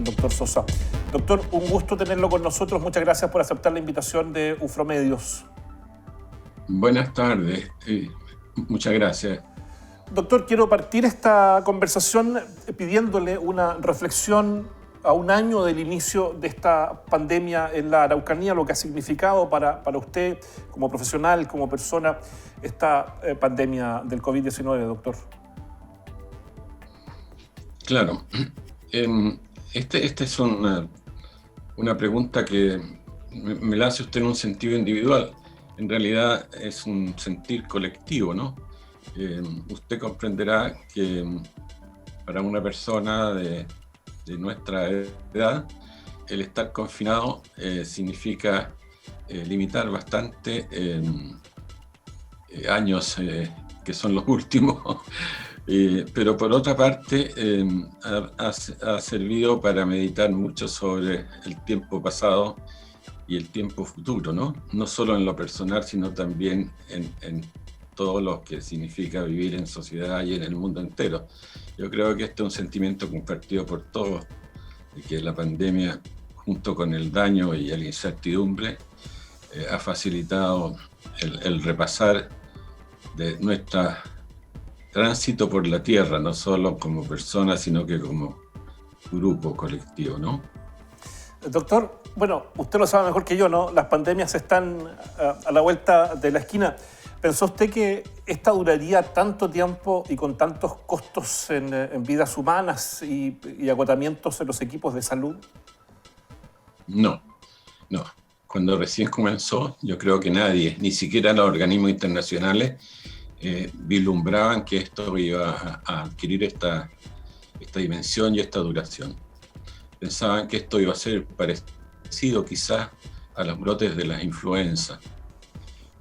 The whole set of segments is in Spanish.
doctor Sosa. Doctor, un gusto tenerlo con nosotros. Muchas gracias por aceptar la invitación de Ufromedios. Buenas tardes. Muchas gracias. Doctor, quiero partir esta conversación pidiéndole una reflexión a un año del inicio de esta pandemia en la Araucanía, lo que ha significado para usted como profesional, como persona, esta pandemia del COVID-19, doctor. Claro. Esta es una pregunta que me la hace usted en un sentido individual. En realidad es un sentir colectivo, ¿no? Usted comprenderá que para una persona de nuestra edad, el estar confinado significa limitar bastante años que son los últimos, pero por otra parte ha servido para meditar mucho sobre el tiempo pasado y el tiempo futuro, ¿no? No solo en lo personal, sino también en todo lo que significa vivir en sociedad y en el mundo entero. Yo creo que este es un sentimiento compartido por todos, de que la pandemia, junto con el daño y la incertidumbre, ha facilitado el repasar de nuestro tránsito por la Tierra, no solo como personas, sino que como grupo colectivo, ¿no? Doctor, bueno, usted lo sabe mejor que yo, ¿no? Las pandemias están a la vuelta de la esquina. ¿Pensó usted que esta duraría tanto tiempo y con tantos costos en vidas humanas y agotamientos en los equipos de salud? No. Cuando recién comenzó, yo creo que nadie, ni siquiera los organismos internacionales, vislumbraban que esto iba a adquirir esta dimensión y esta duración. Pensaban que esto iba a ser parecido quizás a los brotes de la influenza.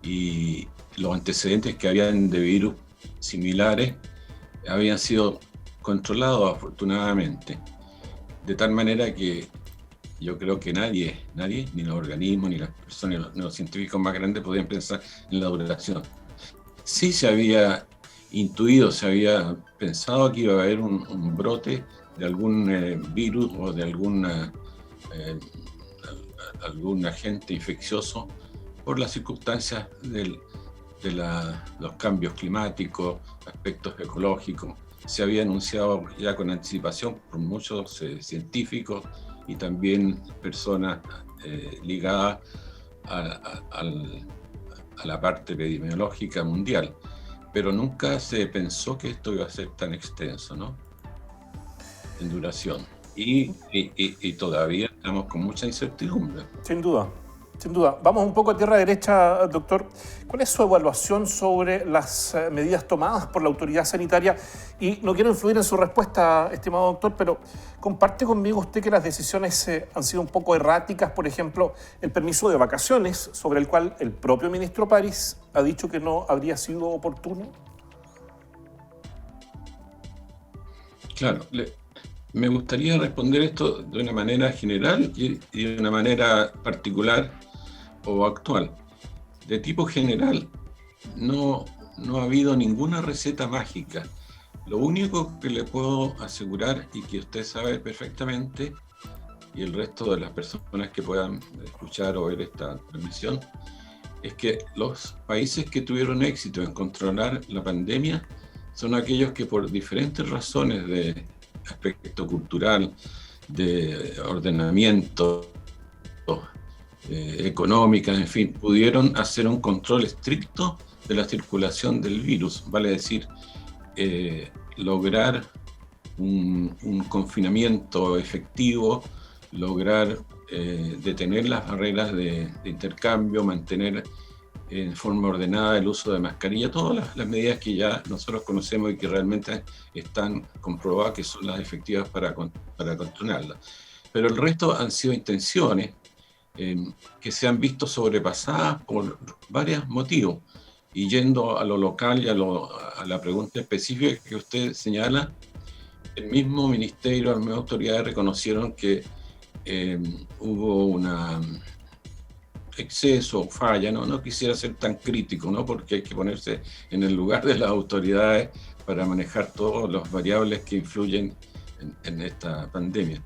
Y los antecedentes que habían de virus similares habían sido controlados afortunadamente, de tal manera que yo creo que nadie, ni los organismos, ni las personas, ni los científicos más grandes podían pensar en la duración. Sí se había intuido, se había pensado que iba a haber un brote de algún virus o de algún agente infeccioso por las circunstancias de los cambios climáticos, aspectos ecológicos. Se había anunciado ya con anticipación por muchos científicos y también personas ligadas a la parte epidemiológica mundial, pero nunca se pensó que esto iba a ser tan extenso, ¿no? En duración. Y todavía estamos con mucha incertidumbre. Sin duda. Vamos un poco a tierra derecha, doctor. ¿Cuál es su evaluación sobre las medidas tomadas por la autoridad sanitaria? Y no quiero influir en su respuesta, estimado doctor, pero comparte conmigo usted que las decisiones han sido un poco erráticas. Por ejemplo, el permiso de vacaciones, sobre el cual el propio ministro París ha dicho que no habría sido oportuno. Claro, me gustaría responder esto de una manera general y de una manera particular o actual. De tipo general, no ha habido ninguna receta mágica. Lo único que le puedo asegurar, y que usted sabe perfectamente, y el resto de las personas que puedan escuchar o ver esta transmisión, es que los países que tuvieron éxito en controlar la pandemia son aquellos que por diferentes razones de aspecto cultural, de ordenamiento, económica, en fin, pudieron hacer un control estricto de la circulación del virus, vale decir, lograr un confinamiento efectivo, lograr detener las barreras de intercambio, mantener en forma ordenada el uso de mascarilla, todas las medidas que ya nosotros conocemos y que realmente están comprobadas que son las efectivas para controlarlas. Pero el resto han sido intenciones que se han visto sobrepasadas por varios motivos. Y yendo a lo local y a la pregunta específica que usted señala, el mismo ministerio, las mismas autoridades reconocieron que hubo una exceso o falla, no quisiera ser tan crítico, ¿no? Porque hay que ponerse en el lugar de las autoridades para manejar todas las variables que influyen en esta pandemia.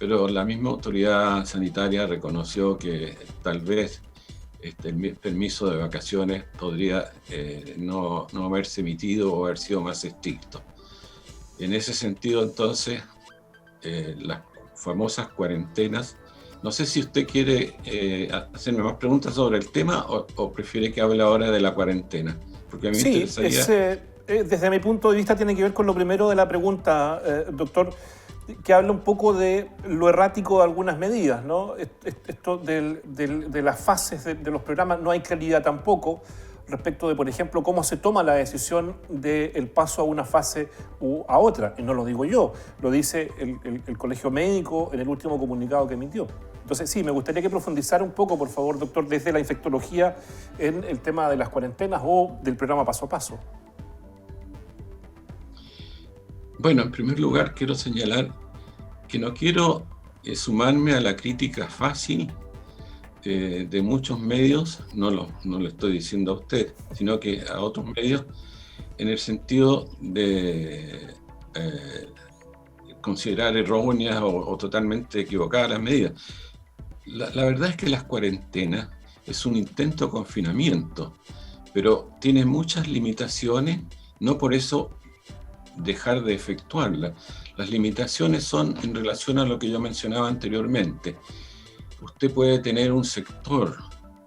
pero la misma autoridad sanitaria reconoció que tal vez el permiso de vacaciones podría no haberse emitido o haber sido más estricto. En ese sentido, entonces, las famosas cuarentenas. No sé si usted quiere hacerme más preguntas sobre el tema o prefiere que hable ahora de la cuarentena, porque a mí me interesaría... desde mi punto de vista tiene que ver con lo primero de la pregunta, doctor, que habla un poco de lo errático de algunas medidas, ¿no? Esto de las fases de los programas, no hay claridad tampoco respecto de, por ejemplo, cómo se toma la decisión del paso a una fase u a otra. Y no lo digo yo, lo dice el Colegio Médico en el último comunicado que emitió. Entonces, sí, me gustaría que profundizara un poco, por favor, doctor, desde la infectología en el tema de las cuarentenas o del programa paso a paso. Bueno, en primer lugar, quiero señalar que no quiero sumarme a la crítica fácil de muchos medios, no lo estoy diciendo a usted, sino que a otros medios, en el sentido de considerar erróneas o totalmente equivocadas las medidas. La verdad es que las cuarentenas es un intento de confinamiento, pero tiene muchas limitaciones, no por eso dejar de efectuarla. Las limitaciones son en relación a lo que yo mencionaba anteriormente. Usted puede tener un sector,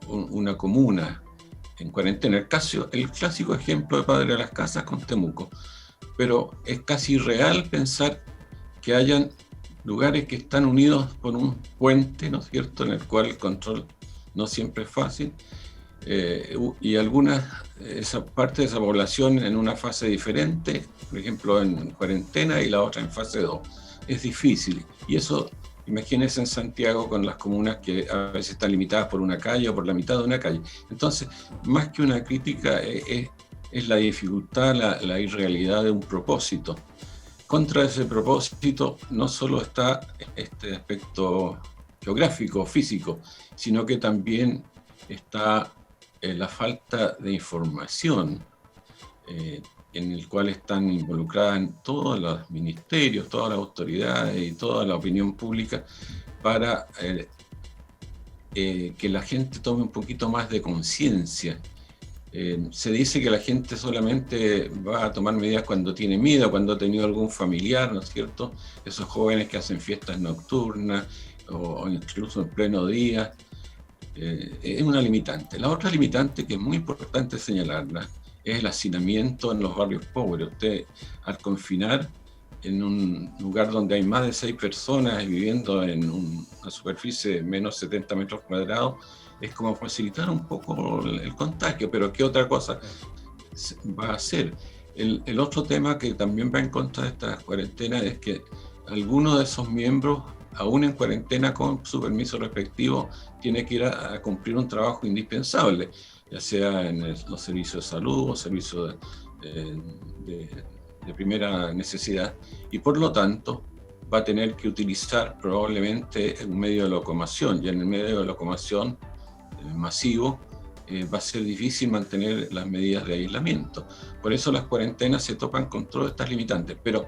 una comuna en cuarentena. El clásico ejemplo de Padre de las Casas con Temuco. Pero es casi irreal pensar que hayan lugares que están unidos por un puente, ¿no es cierto?, en el cual el control no siempre es fácil, y esa parte de esa población en una fase diferente, por ejemplo en cuarentena, y la otra en fase 2. Es difícil, y eso, imagínense en Santiago con las comunas que a veces están limitadas por una calle o por la mitad de una calle. Entonces, más que una crítica, es la dificultad, la irrealidad de un propósito. Contra ese propósito no solo está este aspecto geográfico, físico, sino que también está la falta de información en el cual están involucradas todos los ministerios, todas las autoridades y toda la opinión pública para que la gente tome un poquito más de conciencia. Se dice que la gente solamente va a tomar medidas cuando tiene miedo, cuando ha tenido algún familiar, ¿no es cierto? Esos jóvenes que hacen fiestas nocturnas o incluso en pleno día. Es una limitante. La otra limitante, que es muy importante señalarla, es el hacinamiento en los barrios pobres. Usted, al confinar en un lugar donde hay más de 6 personas viviendo en una superficie de menos 70 metros cuadrados, es como facilitar un poco el contagio, pero ¿qué otra cosa va a hacer? El otro tema que también va en contra de esta cuarentena es que algunos de esos miembros, aún en cuarentena con su permiso respectivo, tiene que ir a cumplir un trabajo indispensable, ya sea en los servicios de salud o servicios de primera necesidad, y por lo tanto va a tener que utilizar probablemente un medio de locomoción, y en el medio de locomoción masivo va a ser difícil mantener las medidas de aislamiento. Por eso las cuarentenas se topan con todas estas limitantes, pero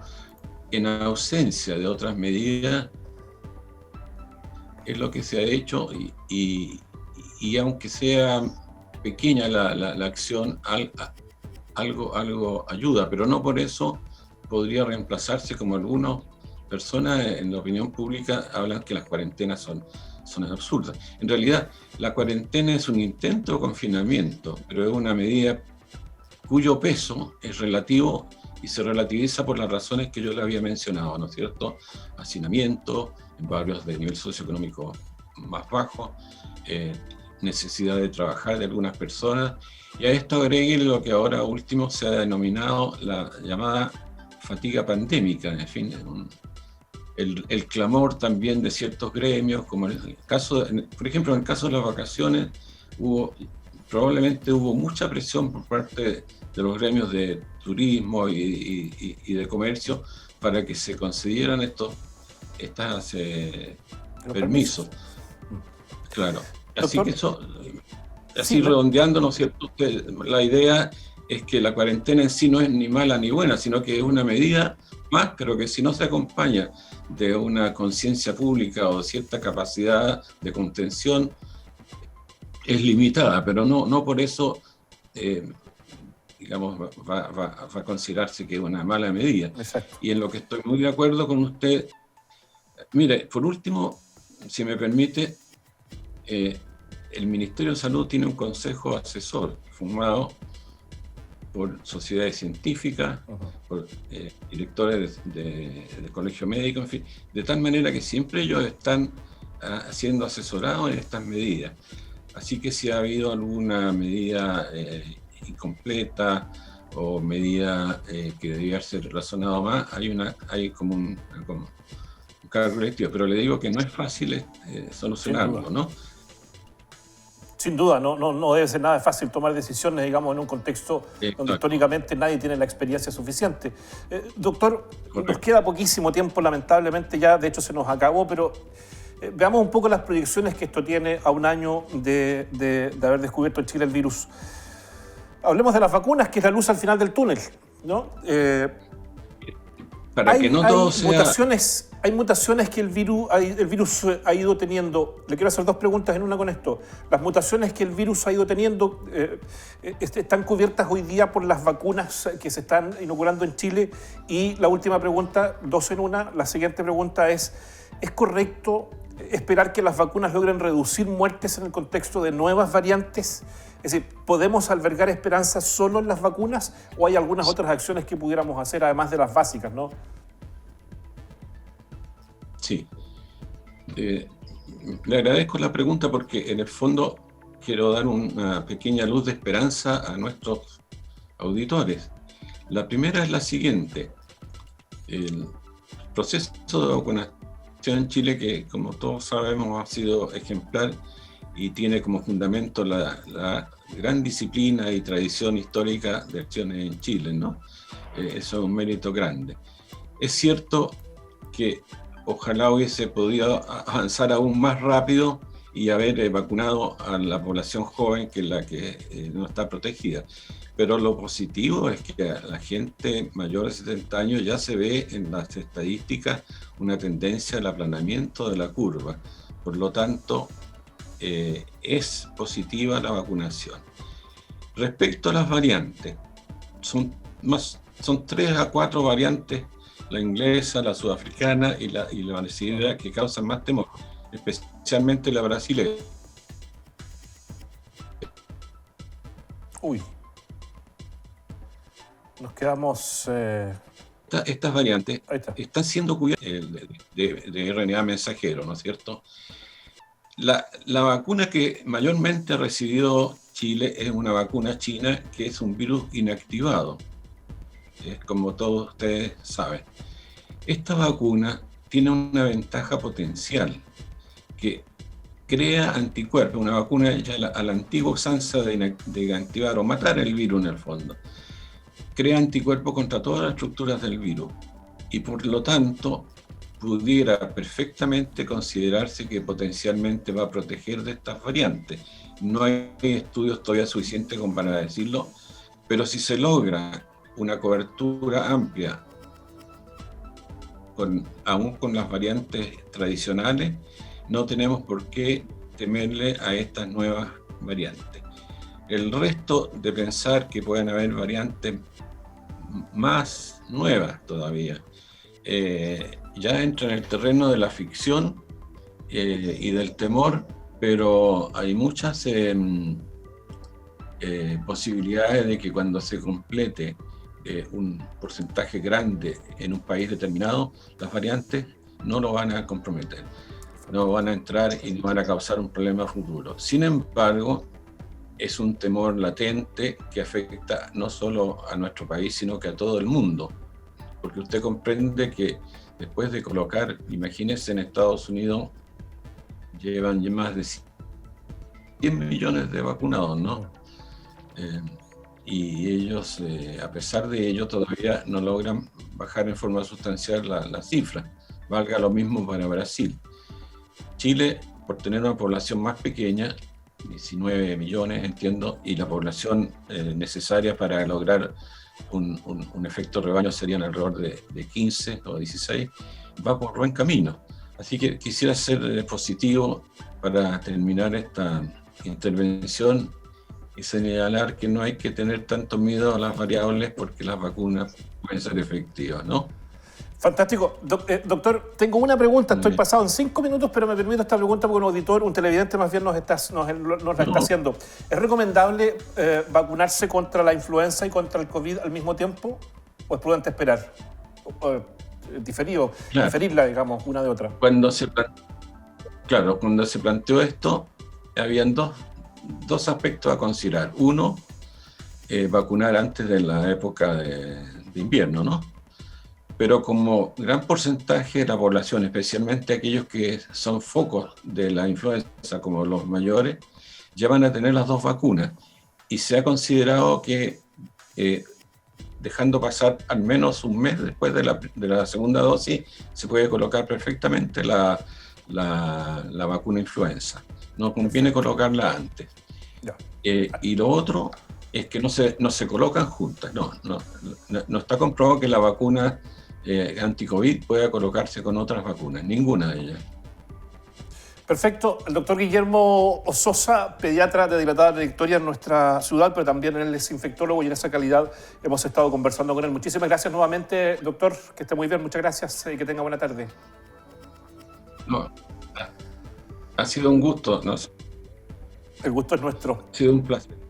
en ausencia de otras medidas es lo que se ha hecho, y aunque sea pequeña la acción, algo ayuda, pero no por eso podría reemplazarse, como algunas personas en la opinión pública hablan que las cuarentenas son absurdas. En realidad, la cuarentena es un intento de confinamiento, pero es una medida cuyo peso es relativo y se relativiza por las razones que yo le había mencionado, ¿no es cierto? Hacinamiento en barrios de nivel socioeconómico más bajo, necesidad de trabajar de algunas personas, y a esto agregue lo que ahora último se ha denominado la llamada fatiga pandémica, en fin, el clamor también de ciertos gremios, como en el caso, por ejemplo, en el caso de las vacaciones, probablemente hubo mucha presión por parte de los gremios de turismo y de comercio para que se concedieran estos permisos. Claro. Así que eso, así redondeando, ¿no es cierto? La idea es que la cuarentena en sí no es ni mala ni buena, sino que es una medida más, pero que si no se acompaña de una conciencia pública o cierta capacidad de contención, es limitada, pero no por eso, digamos, va a considerarse que es una mala medida. Exacto. Y en lo que estoy muy de acuerdo con usted, mire, por último, si me permite, el Ministerio de Salud tiene un consejo asesor formado por sociedades científicas, por directores de colegio médico, en fin, de tal manera que siempre ellos están siendo asesorados en estas medidas. Así que si ha habido alguna medida incompleta o medida que debía ser razonado más, hay como un cargo colectivo, pero le digo que no es fácil solucionarlo, ¿no? Sin duda, no debe ser nada fácil tomar decisiones, digamos, en un contexto donde históricamente nadie tiene la experiencia suficiente. Doctor, nos queda poquísimo tiempo, lamentablemente ya, de hecho se nos acabó, pero veamos un poco las proyecciones que esto tiene a un año de haber descubierto en Chile el virus. Hablemos de las vacunas, que es la luz al final del túnel, ¿no? Para que no todo sea... Hay mutaciones que el virus ha ido teniendo. Le quiero hacer dos preguntas en una con esto. Las mutaciones que el virus ha ido teniendo están cubiertas hoy día por las vacunas que se están inoculando en Chile. Y la última pregunta, dos en una. La siguiente pregunta ¿es correcto esperar que las vacunas logren reducir muertes en el contexto de nuevas variantes? Es decir, ¿podemos albergar esperanza solo en las vacunas o hay algunas otras acciones que pudiéramos hacer además de las básicas, ¿no? Sí. Le agradezco la pregunta porque en el fondo quiero dar una pequeña luz de esperanza a nuestros auditores. La primera es la siguiente. El proceso de vacunación en Chile, que como todos sabemos ha sido ejemplar y tiene como fundamento la gran disciplina y tradición histórica de acciones en Chile, ¿no? Eso es un mérito grande. Es cierto que ojalá hubiese podido avanzar aún más rápido y haber vacunado a la población joven, que es la que no está protegida. Pero lo positivo es que a la gente mayor de 70 años ya se ve en las estadísticas una tendencia al aplanamiento de la curva. Por lo tanto, es positiva la vacunación. Respecto a las variantes, son 3 a 4 variantes, la inglesa, la sudafricana y la brasileña, que causan más temor, especialmente la brasileña. Uy. Nos quedamos... Estas variantes están siendo cubiertas de RNA mensajero, ¿no es cierto? La vacuna que mayormente ha recibido Chile es una vacuna china que es un virus inactivado, como todos ustedes saben. Esta vacuna tiene una ventaja potencial, que crea anticuerpos, una vacuna hecha a la antigua usanza de activar o matar el virus en el fondo. Crea anticuerpos contra todas las estructuras del virus y por lo tanto pudiera perfectamente considerarse que potencialmente va a proteger de estas variantes. No hay estudios todavía suficientes como para decirlo, pero si se logra una cobertura amplia, aún con las variantes tradicionales, no tenemos por qué temerle a estas nuevas variantes. El resto de pensar que pueden haber variantes más nuevas todavía, ya entra en el terreno de la ficción y del temor, pero hay muchas posibilidades de que cuando se complete un porcentaje grande en un país determinado, las variantes no lo van a comprometer, no van a entrar y no van a causar un problema futuro. Sin embargo, es un temor latente que afecta no solo a nuestro país, sino que a todo el mundo. Porque usted comprende que después de colocar, imagínense, en Estados Unidos llevan más de 100 millones de vacunados, ¿no? Y ellos, a pesar de ello, todavía no logran bajar en forma sustancial la cifra. Valga lo mismo para Brasil. Chile, por tener una población más pequeña, 19 millones, entiendo, y la población necesaria para lograr un efecto rebaño serían alrededor de 15 o 16, va por buen camino. Así que quisiera ser positivo para terminar esta intervención y señalar que no hay que tener tanto miedo a las variables porque las vacunas pueden ser efectivas, ¿no? Fantástico. Doctor, tengo una pregunta. Estoy pasado en 5 minutos, pero me permito esta pregunta porque un auditor, un televidente más bien nos la está haciendo. ¿Es recomendable vacunarse contra la influenza y contra el COVID al mismo tiempo? ¿O es prudente esperar? Diferirla, digamos, una de otra. Cuando se planteó esto, habían dos aspectos a considerar. Uno, vacunar antes de la época de invierno, ¿no? Pero como gran porcentaje de la población, especialmente aquellos que son focos de la influenza, como los mayores, ya van a tener las 2 vacunas. Y se ha considerado que dejando pasar al menos un mes después de la segunda dosis, se puede colocar perfectamente la vacuna influenza. No conviene colocarla antes. Y lo otro es que no se colocan juntas. No está comprobado que la vacuna anti-COVID pueda colocarse con otras vacunas, ninguna de ellas. Perfecto. El doctor Guillermo Sosa, pediatra de dilatada trayectoria en nuestra ciudad, pero también él es infectólogo y en esa calidad hemos estado conversando con él. Muchísimas gracias nuevamente, doctor. Que esté muy bien. Muchas gracias y que tenga buena tarde. No, ha sido un gusto. ¿No? El gusto es nuestro. Ha sido un placer.